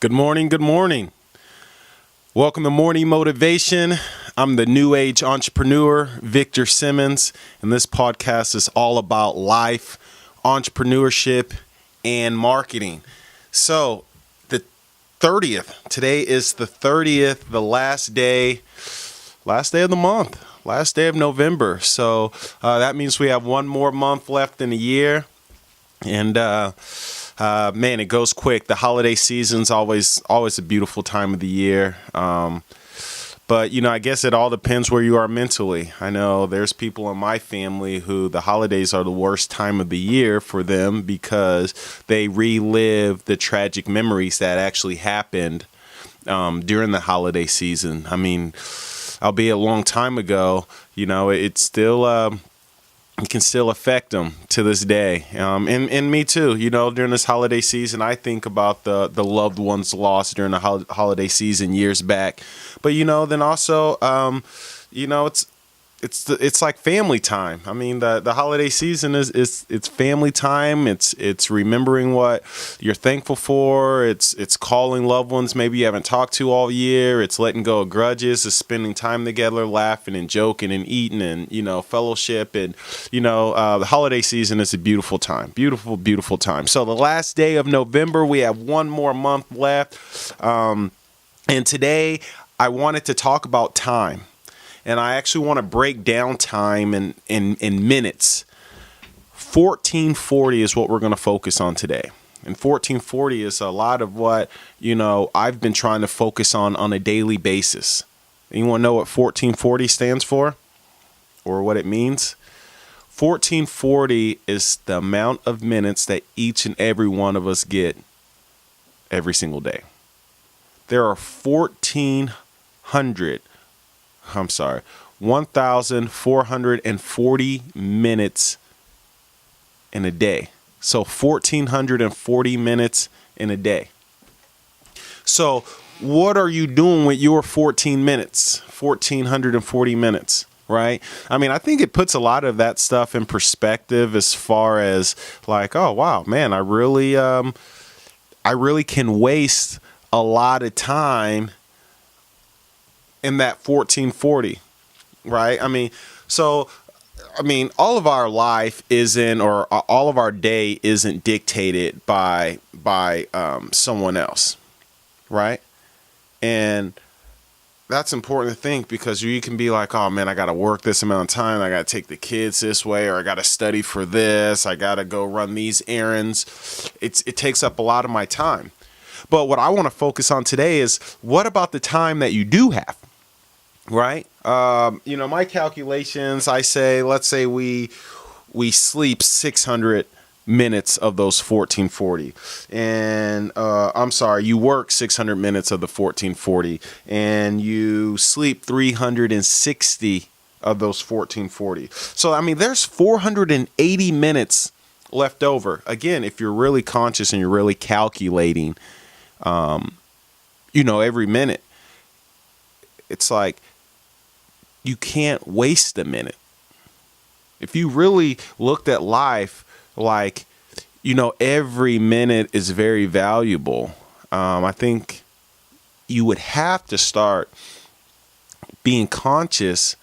Good morning. Good morning. Welcome to Morning Motivation. I'm the new age entrepreneur, Victor Simmons, and this podcast is all about life, entrepreneurship, and marketing. So, the 30th, today is the 30th, the last day of the month, last day of November. So, that means we have one more month left in the year. And, man, it goes quick. The holiday season's always a beautiful time of the year. But, I guess it all depends where you are mentally. I know there's people in my family who the holidays are the worst time of the year for them because they relive the tragic memories that actually happened during the holiday season. I mean, albeit a long time ago, it's still... it can still affect them to this day. And me too, during this holiday season, I think about the loved ones lost during the holiday season years back. But, then also, it's like family time. I mean, the holiday season it's family time. It's remembering what you're thankful for. It's calling loved ones maybe you haven't talked to all year. It's letting go of grudges. It's spending time together, laughing and joking and eating and, fellowship. And, the holiday season is a beautiful time. Beautiful, beautiful time. So the last day of November, we have one more month left. And today I wanted to talk about time. And I actually want to break down time in minutes. 1440 is what we're going to focus on today. And 1440 is a lot of what, I've been trying to focus on a daily basis. Anyone know what 1440 stands for or what it means? 1440 is the amount of minutes that each and every one of us get every single day. There are 1,440 minutes in a day. So 1,440 minutes in a day. So what are you doing with your 1,440 minutes, right? I mean, I think it puts a lot of that stuff in perspective as far as like, oh, wow, man, I really can waste a lot of time in that 1440, right? I mean, all of our life isn't, or all of our day isn't dictated by someone else, right? And that's important to think because you can be like, oh man, I got to work this amount of time. I got to take the kids this way, or I got to study for this. I got to go run these errands. It takes up a lot of my time. But what I want to focus on today is what about the time that you do have? Right. My calculations, let's say we sleep 600 minutes of those 1440 and, you work 600 minutes of the 1440 and you sleep 360 of those 1440. So, there's 480 minutes left over. Again, if you're really conscious and you're really calculating, every minute, it's like, you can't waste a minute. If you really looked at life like, every minute is very valuable, I think you would have to start being conscious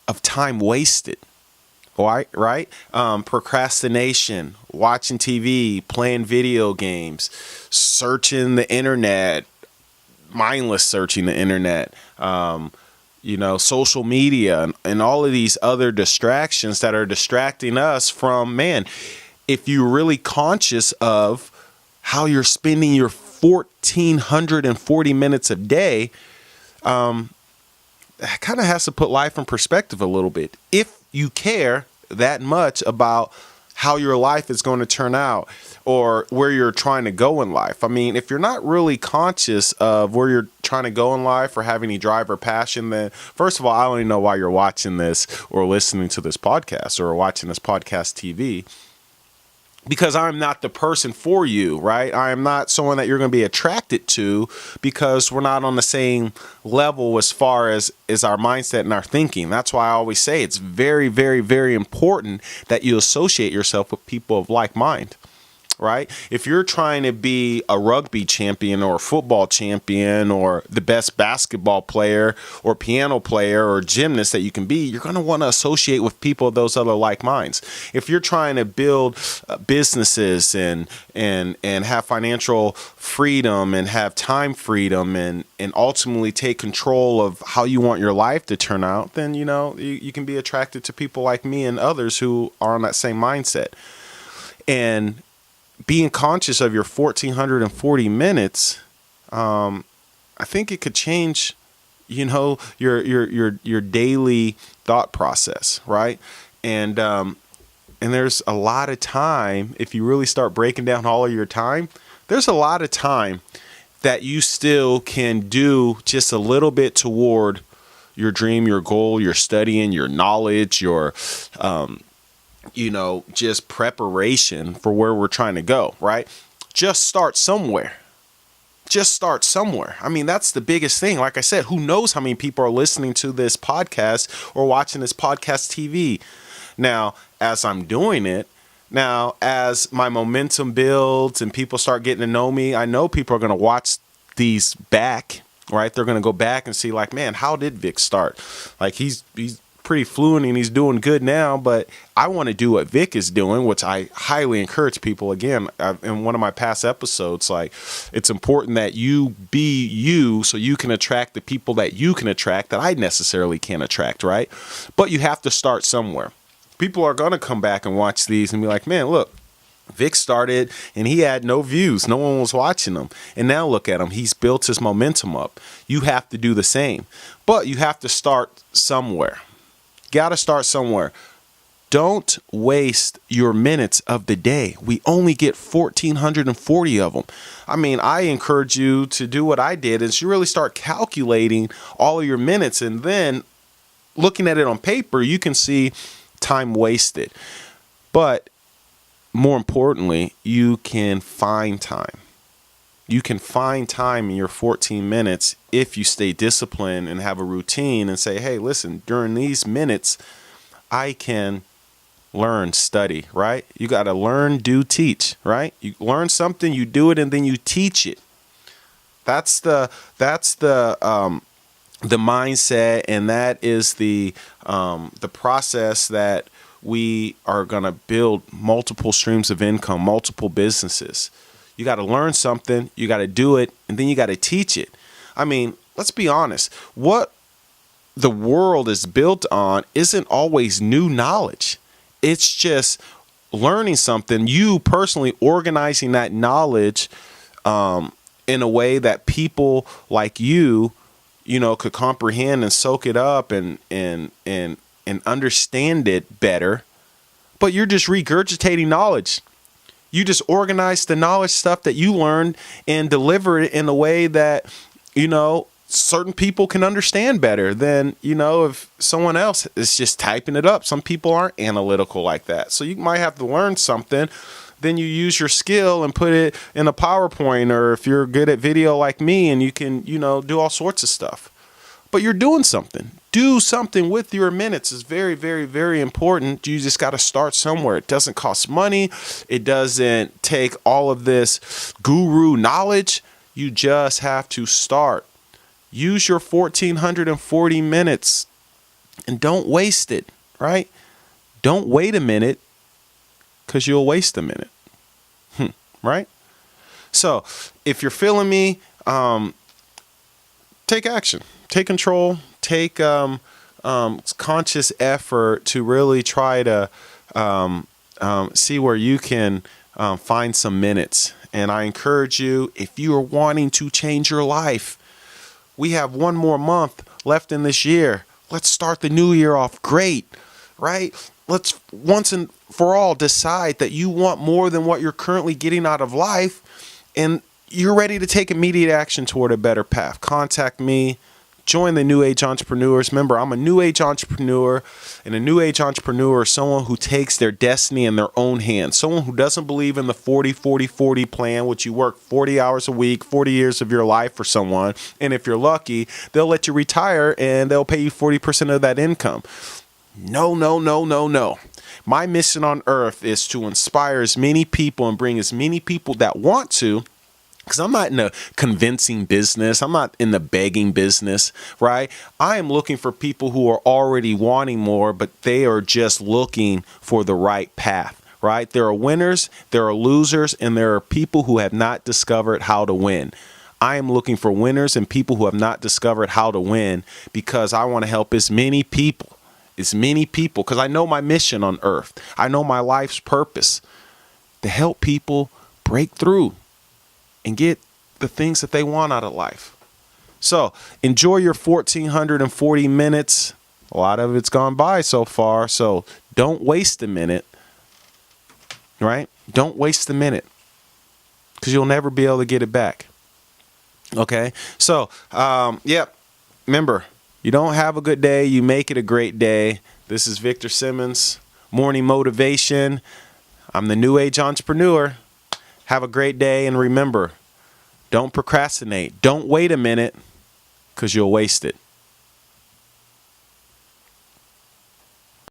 of time wasted. Right? Procrastination, watching TV, playing video games, searching the internet, mindless searching the internet, social media and all of these other distractions that are distracting us from, man, if you're really conscious of how you're spending your 1,440 minutes a day, that kind of has to put life in perspective a little bit. If you care that much about how your life is going to turn out or where you're trying to go in life. I mean, if you're not really conscious of where you're trying to go in life or have any drive or passion, then first of all, I don't even know why you're watching this or listening to this podcast or watching this podcast TV. Because I'm not the person for you, right? I am not someone that you're going to be attracted to because we're not on the same level as far as our mindset and our thinking. That's why I always say it's very, very, very important that you associate yourself with people of like mind. right? If you're trying to be a rugby champion or a football champion or the best basketball player or piano player or gymnast that you can be, you're going to want to associate with people of those other like minds. If you're trying to build businesses and have financial freedom and have time freedom and ultimately take control of how you want your life to turn out, then, you can be attracted to people like me and others who are on that same mindset. And being conscious of your 1,440 minutes, I think it could change, your daily thought process, right? And there's a lot of time, if you really start breaking down all of your time, there's a lot of time that you still can do just a little bit toward your dream, your goal, your studying, your knowledge, your just preparation for where we're trying to go, right? Just start somewhere. I mean, that's the biggest thing. Like I said, who knows how many people are listening to this podcast or watching this podcast TV. Now, as I'm doing it, as my momentum builds and people start getting to know me, I know people are going to watch these back, right? They're going to go back and see like, man, how did Vic start? Like he's pretty fluent and he's doing good now, but I want to do what Vic is doing, which I highly encourage people. Again, in one of my past episodes, like it's important that you be you so you can attract the people that you can attract that I necessarily can't attract, right? But you have to start somewhere. People are going to come back and watch these and be like, man, look, Vic started and he had no views. No one was watching him. And now look at him. He's built his momentum up. You have to do the same, but you have to start somewhere. Got to start somewhere. Don't waste your minutes of the day. We only get 1,440 of them. I mean, I encourage you to do what I did is you really start calculating all of your minutes and then looking at it on paper, you can see time wasted. But more importantly, you can find time. You can find time in your 14 minutes if you stay disciplined and have a routine and say, hey, listen, during these minutes, I can learn, study, right? You got to learn, do, teach, right? You learn something, you do it, and then you teach it. That's the mindset, and that is the process that we are going to build multiple streams of income, multiple businesses. You got to learn something, you got to do it, and then you got to teach it. I mean, let's be honest. What the world is built on isn't always new knowledge. It's just learning something, you personally organizing that knowledge in a way that people like you could comprehend and soak it up and understand it better. But you're just regurgitating knowledge. You just organize the knowledge stuff that you learned and deliver it in a way that, certain people can understand better than, if someone else is just typing it up. Some people aren't analytical like that. So you might have to learn something. Then you use your skill and put it in a PowerPoint, or if you're good at video like me and you can, do all sorts of stuff. But you're doing something. Do something with your minutes is very, very, very important. You just got to start somewhere. It doesn't cost money. It doesn't take all of this guru knowledge. You just have to start. Use your 1,440 minutes and don't waste it, right? Don't wait a minute because you'll waste a minute, right? So if you're feeling me, take action. Take control, take conscious effort to really try to see where you can find some minutes. And I encourage you, if you are wanting to change your life, we have one more month left in this year. Let's start the new year off great, right? Let's once and for all decide that you want more than what you're currently getting out of life, and you're ready to take immediate action toward a better path. Contact me. Join the New Age Entrepreneurs. Remember, I'm a New Age entrepreneur, and a New Age entrepreneur is someone who takes their destiny in their own hands. Someone who doesn't believe in the 40-40-40 plan, which you work 40 hours a week, 40 years of your life for someone. And if you're lucky, they'll let you retire and they'll pay you 40% of that income. No, no, no, no, no. My mission on earth is to inspire as many people and bring as many people that want to, because I'm not in a convincing business. I'm not in the begging business, right? I am looking for people who are already wanting more, but they are just looking for the right path, right? There are winners, there are losers, and there are people who have not discovered how to win. I am looking for winners and people who have not discovered how to win, because I want to help as many people, because I know my mission on earth. I know my life's purpose, to help people break through and get the things that they want out of life. So enjoy your 1,440 minutes. A lot of it's gone by so far, so don't waste a minute, right? Don't waste a minute, because you'll never be able to get it back. Okay, so remember, you don't have a good day, you make it a great day. This is Victor Simmons, Morning Motivation. I'm the New Age Entrepreneur. Have a great day, and remember, don't procrastinate. Don't wait a minute, because you'll waste it.